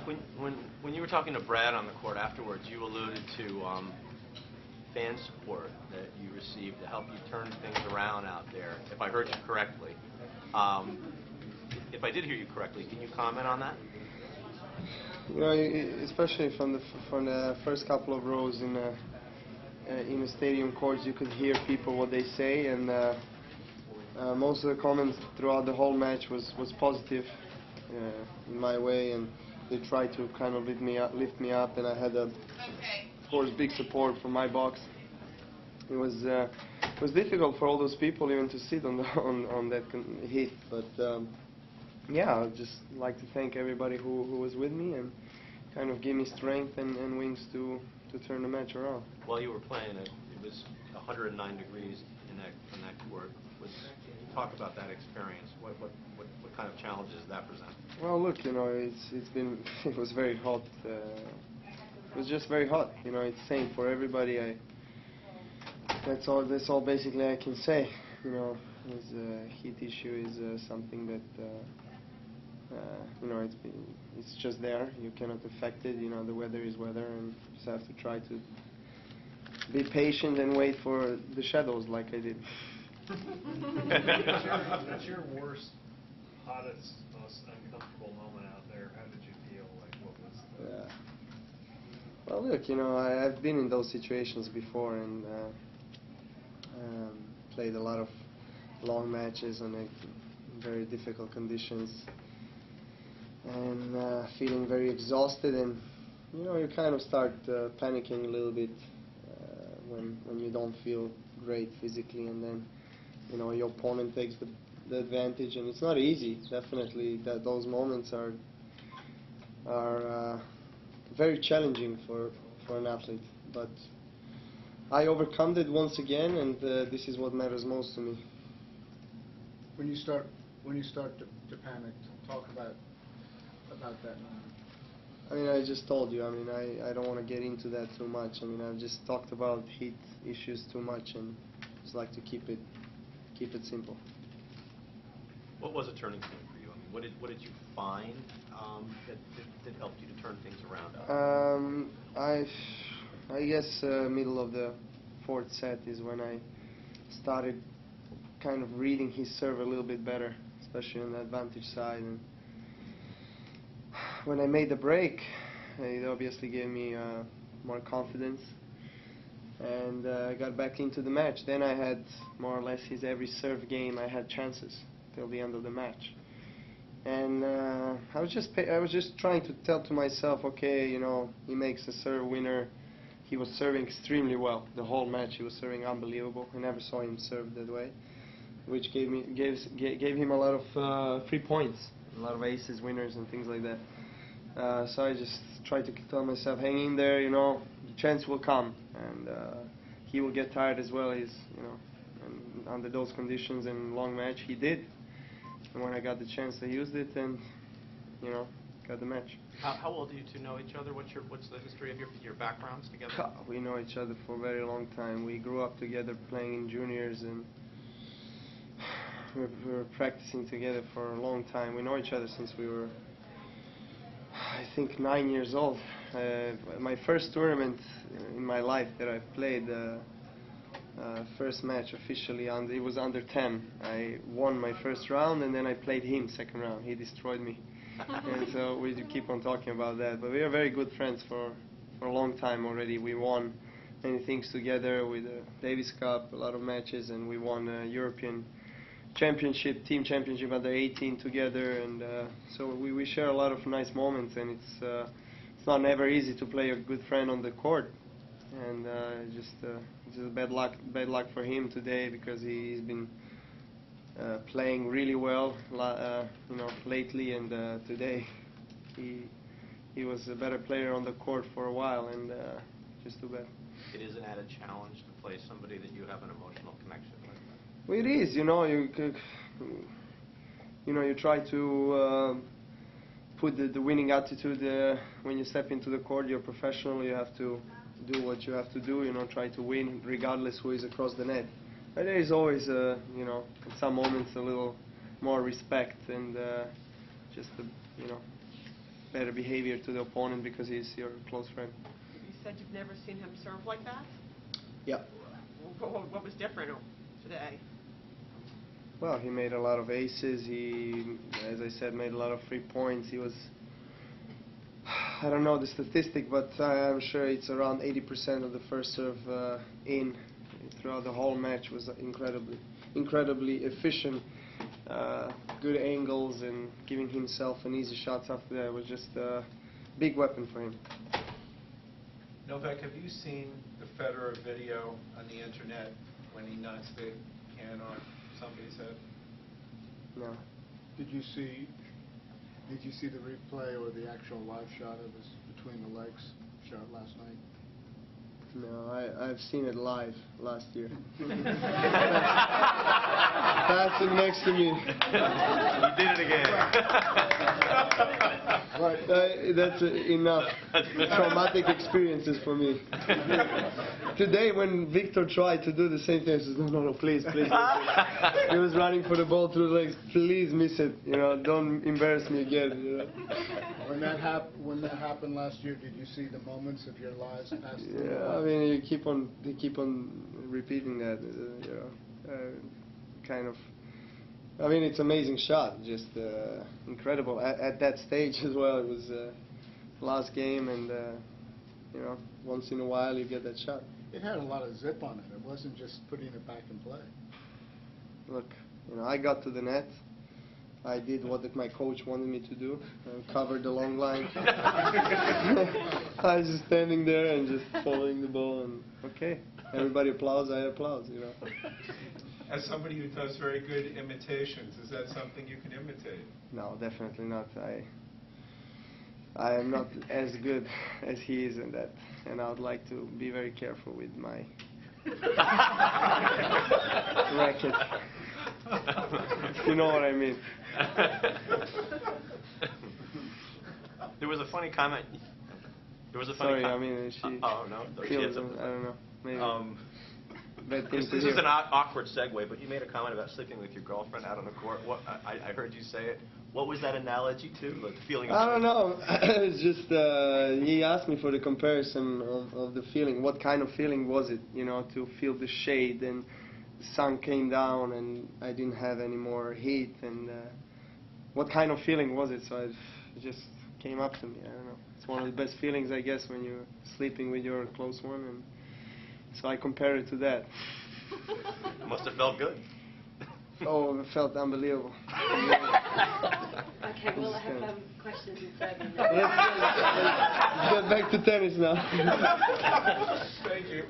When you were talking to Brad on the court afterwards, you alluded to fan support that you received to help you turn things around out there, if I heard you correctly. If I did hear you correctly, can you comment on that? You know, especially from the first couple of rows in the stadium courts, you could hear people what they say, and most of the comments throughout the whole match was positive in my way, and they tried to kind of lift me up, and I had of course big support from my box. It was difficult for all those people even to sit on that hit, but yeah, I'd just like to thank everybody who was with me and kind of give me strength and wings to turn the match around. While you were playing, it was 109 degrees in that court. Talk about that experience. What kind of challenges did that present? Well, look, you know, it was very hot. It was just very hot. You know, it's same for everybody. That's all basically I can say. You know, heat issue is something that you know, it's just there. You cannot affect it. You know, the weather is weather, and you just have to try to be patient and wait for the shadows, like I did. What's your worst, hottest, most uncomfortable moment out there? How did you feel? Like, what was the... Well, look, you know, I've been in those situations before, and played a lot of long matches on very difficult conditions, and feeling very exhausted, and you know, you kind of start panicking a little bit when you don't feel great physically, and then you know, your opponent takes the advantage, and it's not easy. Definitely, those moments are very challenging for an athlete. But I overcome it once again, and this is what matters most to me. When you start to panic, talk about that moment. I mean, I just told you. I mean, I don't want to get into that too much. I mean, I've just talked about heat issues too much, and just like to keep it simple. What was a turning point for you? I mean, what did you find that helped you to turn things around? I guess middle of the fourth set is when I started kind of reading his serve a little bit better, especially on the advantage side. And when I made the break, it obviously gave me more confidence, and I got back into the match. Then I had more or less his every serve game. I had chances till the end of the match, and I was just trying to tell to myself, okay, you know, he makes a serve winner. He was serving extremely well the whole match. He was serving unbelievable. I never saw him serve that way, which gave him a lot of free points, a lot of aces, winners, and things like that. So I just tried to tell myself, hang in there, you know, the chance will come, and he will get tired as well. He's, you know, and under those conditions in long match, he did. And when I got the chance, I used it, and you know, got the match. How well do you two know each other? What's the history of your backgrounds together? We know each other for a very long time. We grew up together playing in juniors, and we were practicing together for a long time. We know each other since we were, I think, 9 years old. My first tournament in my life that I've played, first match officially, it was under 10. I won my first round, and then I played him second round. He destroyed me. And so we keep on talking about that. But we are very good friends for a long time already. We won many things together with the Davis Cup, a lot of matches, and we won a European championship, team championship under 18 together, and so we share a lot of nice moments, and it's not never easy to play a good friend on the court, and just bad luck for him today, because he's been playing really well, you know, lately, and today he was a better player on the court for a while, and just too bad. It is an added challenge to play somebody that you have an emotional connection with. Well, it is, you know, you try to put the winning attitude when you step into the court. You're professional, you have to do what you have to do, you know, try to win regardless who is across the net. But there is always, you know, in some moments a little more respect, and just, you know, better behavior to the opponent because he's your close friend. You said you've never seen him serve like that? Yeah. What was different today? Well, he made a lot of aces. He, as I said, made a lot of free points. He was, I don't know the statistic, but I'm sure it's around 80% of the first serve in throughout the whole match. Was incredibly efficient, good angles, and giving himself an easy shots after that was just a big weapon for him. Novak, have you seen the Federer video on the internet when he knocks the can on somebody's head? No. Did you see the replay or the actual live shot of his between the legs shot last night? No, I've seen it live last year. Passing next to me. You did it again. Right. That's enough traumatic experiences for me. Today, when Viktor tried to do the same thing, I said, no, please. He was running for the ball through the legs. Please miss it. Don't embarrass me again. When that happened last year, did you see the moments of your lives pass through? Yeah, I mean, they keep on repeating that. Kind of. I mean, it's an amazing shot, just incredible. At that stage as well, it was last game, and once in a while you get that shot. It had a lot of zip on it. It wasn't just putting it back in play. Look, I got to the net. I did what my coach wanted me to do, covered the long line. I was just standing there and just following the ball, and okay, everybody applauds, I applaud, As somebody who does very good imitations, is that something you can imitate? No, definitely not. I am not as good as he is in that, and I would like to be very careful with my racket. You know what I mean. There was a funny comment. Sorry, I mean, she Oh, no. She had feels, something. I don't know, maybe. Bad thing This to is hear. an awkward segue, but you made a comment about sleeping with your girlfriend out on the court. I heard you say it. What was that analogy to? Like feeling? I don't know. It's just he asked me for the comparison of the feeling. What kind of feeling was it? To feel the shade and the sun came down and I didn't have any more heat. And what kind of feeling was it? So it just came up to me. I don't know. It's one of the best feelings, I guess, when you're sleeping with your close one. And so I compare it to that. Must have felt good. Oh, it felt unbelievable. Okay, we'll have questions instead. Let's get back to tennis now. Thank you.